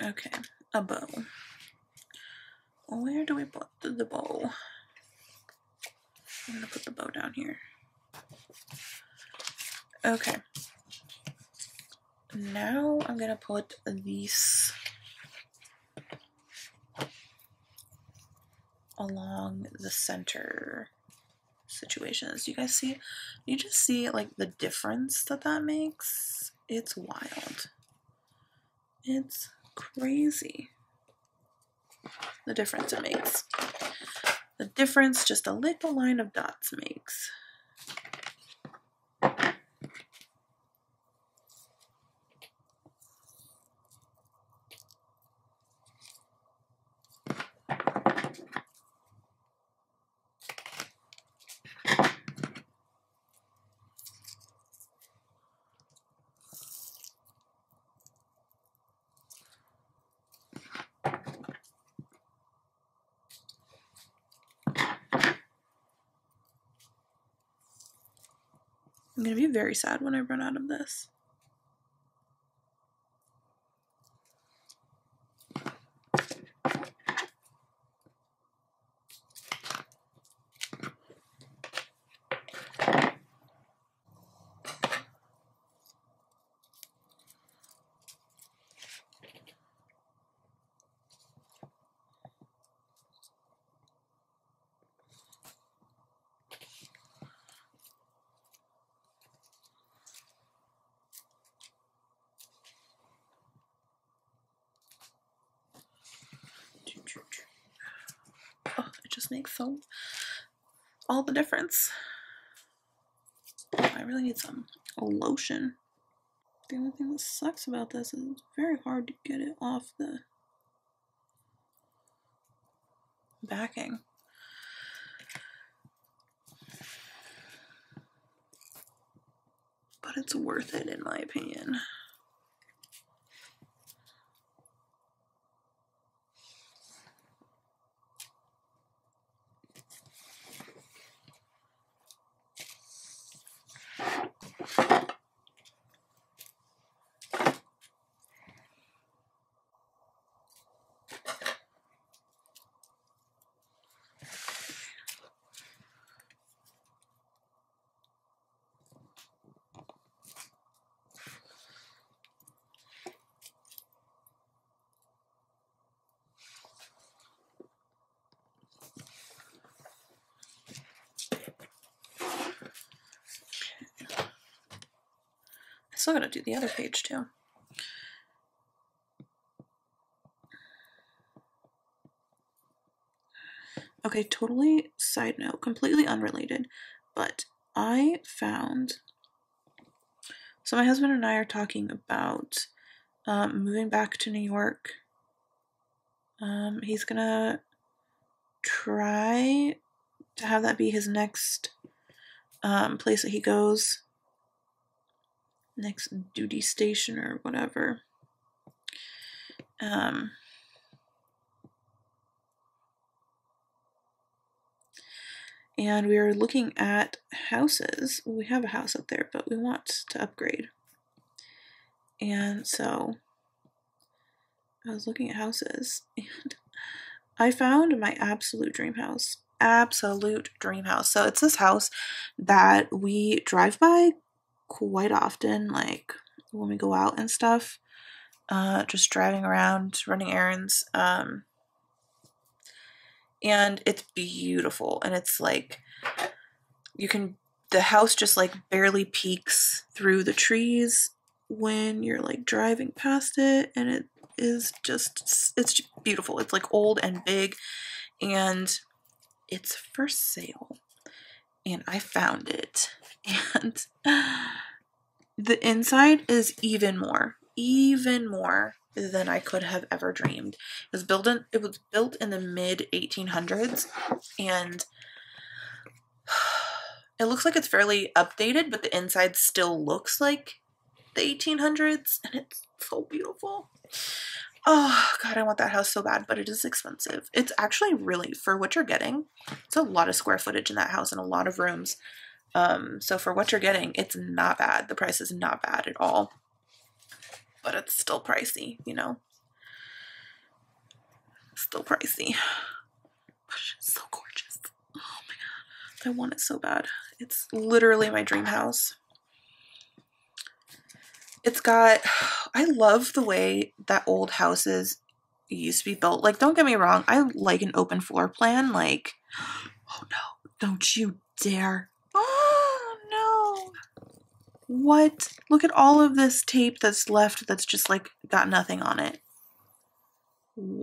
Okay, a bow. Where do we put the bow? I'm gonna put the bow down here. Okay. Now I'm gonna put these along the center situations. You guys see? You just see like the difference that makes? It's wild. It's crazy. The difference it makes. The difference just a little line of dots makes. I'm gonna be very sad when I run out of this. Oh, it just makes all the difference. Oh, I really need some lotion. The only thing that sucks about this is it's very hard to get it off the backing. But it's worth it in my opinion. Still gotta do the other page too. Okay, totally side note, completely unrelated, but I found, so my husband and I are talking about moving back to New York. He's gonna try to have that be his next place that he goes, next duty station or whatever. And we are looking at houses. We have a house up there, but we want to upgrade. And so I was looking at houses and I found my absolute dream house. Absolute dream house. So it's this house that we drive by quite often, like when we go out and stuff. Just driving around, running errands. And it's beautiful. And it's like, the house just like barely peeks through the trees when you're like driving past it. And it is just, it's beautiful. It's like old and big, and it's for sale. And I found it. And the inside is even more than I could have ever dreamed. It was built in the mid 1800s, and it looks like it's fairly updated, but the inside still looks like the 1800s, and it's so beautiful. Oh god, I want that house so bad, but it is expensive. It's actually really, for what you're getting, it's a lot of square footage in that house and a lot of rooms. So for what you're getting, it's not bad. The price is not bad at all, but it's still pricey, you know? Still pricey. But it's so gorgeous. Oh my god. I want it so bad. It's literally my dream house. It's got, I love the way that old houses used to be built. Like, don't get me wrong, I like an open floor plan. Like, oh no, don't you dare. Oh no. What? Look at all of this tape that's left that's just like got nothing on it.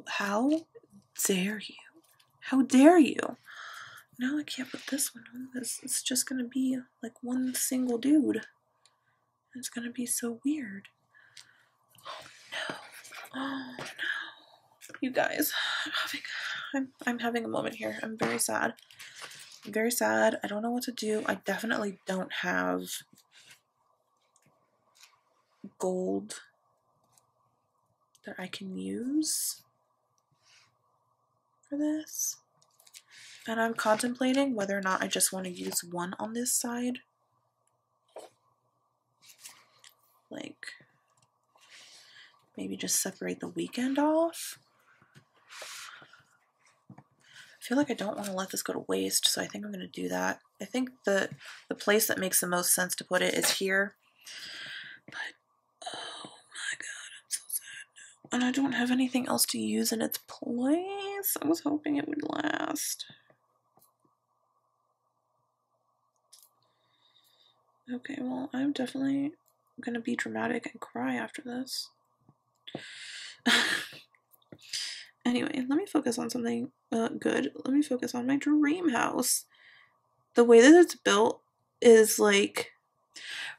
How dare you? How dare you? No, I can't put this one on. It's just gonna be like one single dude. It's gonna be so weird. Oh no. Oh no. You guys, I'm having a moment here. I'm very sad. I'm very sad. I don't know what to do. I definitely don't have gold that I can use for this. And I'm contemplating whether or not I just want to use one on this side. Like, maybe just separate the weekend off. I feel like I don't want to let this go to waste, so I think I'm going to do that. I think the place that makes the most sense to put it is here. But, oh my god, I'm so sad now. And I don't have anything else to use in its place. I was hoping it would last. Okay, well, I'm definitely gonna be dramatic and cry after this. Anyway, let me focus on something good. Let me focus on my dream house. The way that it's built is like,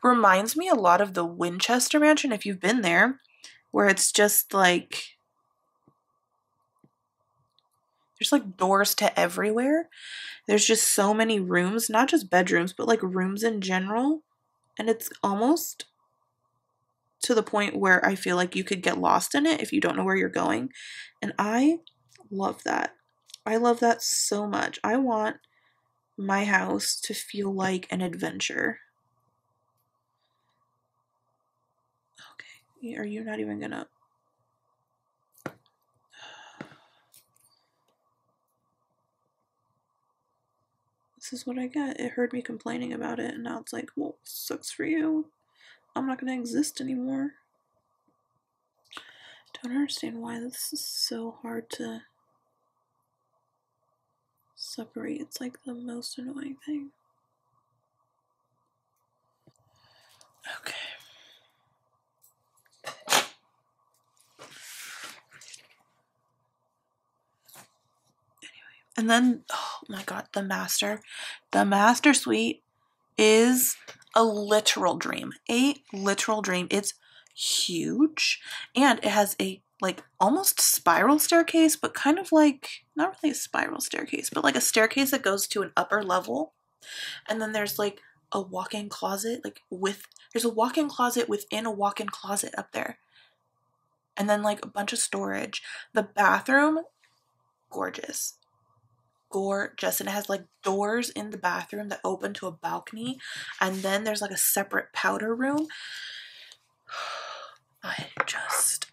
reminds me a lot of the Winchester Mansion, if you've been there, where it's just like, there's like doors to everywhere. There's just so many rooms, not just bedrooms, but like rooms in general. And it's almost to the point where I feel like you could get lost in it if you don't know where you're going. And I love that. I love that so much. I want my house to feel like an adventure. Okay, are you not even gonna... This is what I get. It heard me complaining about it, and now it's like, well, sucks for you. I'm not gonna exist anymore. Don't understand why this is so hard to separate. It's like the most annoying thing. Okay. And then, oh my god, the master suite is a literal dream. A literal dream. It's huge, and it has a like almost spiral staircase, but kind of like, not really a spiral staircase, but like a staircase that goes to an upper level. And then there's like a walk-in closet, there's a walk-in closet within a walk-in closet up there. And then like a bunch of storage. The bathroom, gorgeous. Gorgeous. And it has like doors in the bathroom that open to a balcony. And then there's like a separate powder room. I just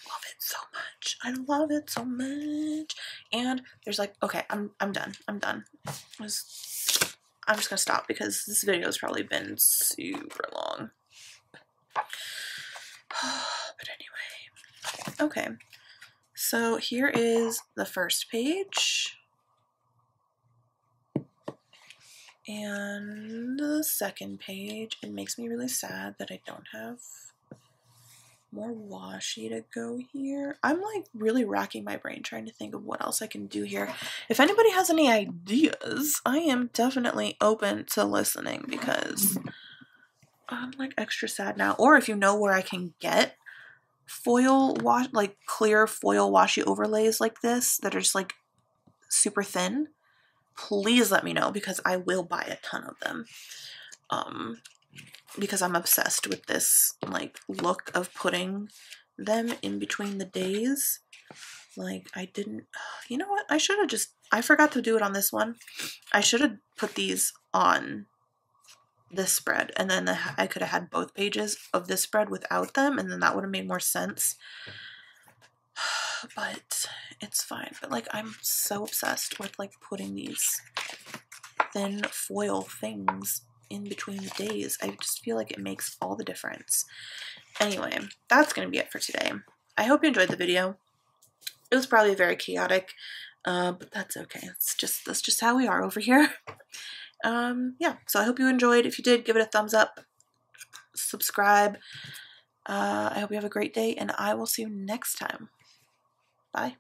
love it so much. I love it so much. And there's like, okay, I'm done. I'm done. I'm just gonna stop because this video has probably been super long. But anyway, okay. So here is the first page. And the second page. It makes me really sad that I don't have more washi to go here. I'm like really racking my brain trying to think of what else I can do here. If anybody has any ideas, I am definitely open to listening because I'm like extra sad now. Or if you know where I can get foil wash, like clear foil washi overlays like this that are just like super thin, please let me know because I will buy a ton of them. Because I'm obsessed with this like look of putting them in between the days. Like I didn't, you know what? I forgot to do it on this one. I should have put these on this spread and then I could have had both pages of this spread without them and then that would have made more sense. But it's fine. But like I'm so obsessed with like putting these thin foil things in between the days. I just feel like it makes all the difference. Anyway, that's going to be it for today. I hope you enjoyed the video. It was probably very chaotic, but that's okay. That's just how we are over here. Yeah, so I hope you enjoyed. If you did, give it a thumbs up, subscribe. I hope you have a great day, and I will see you next time. Bye.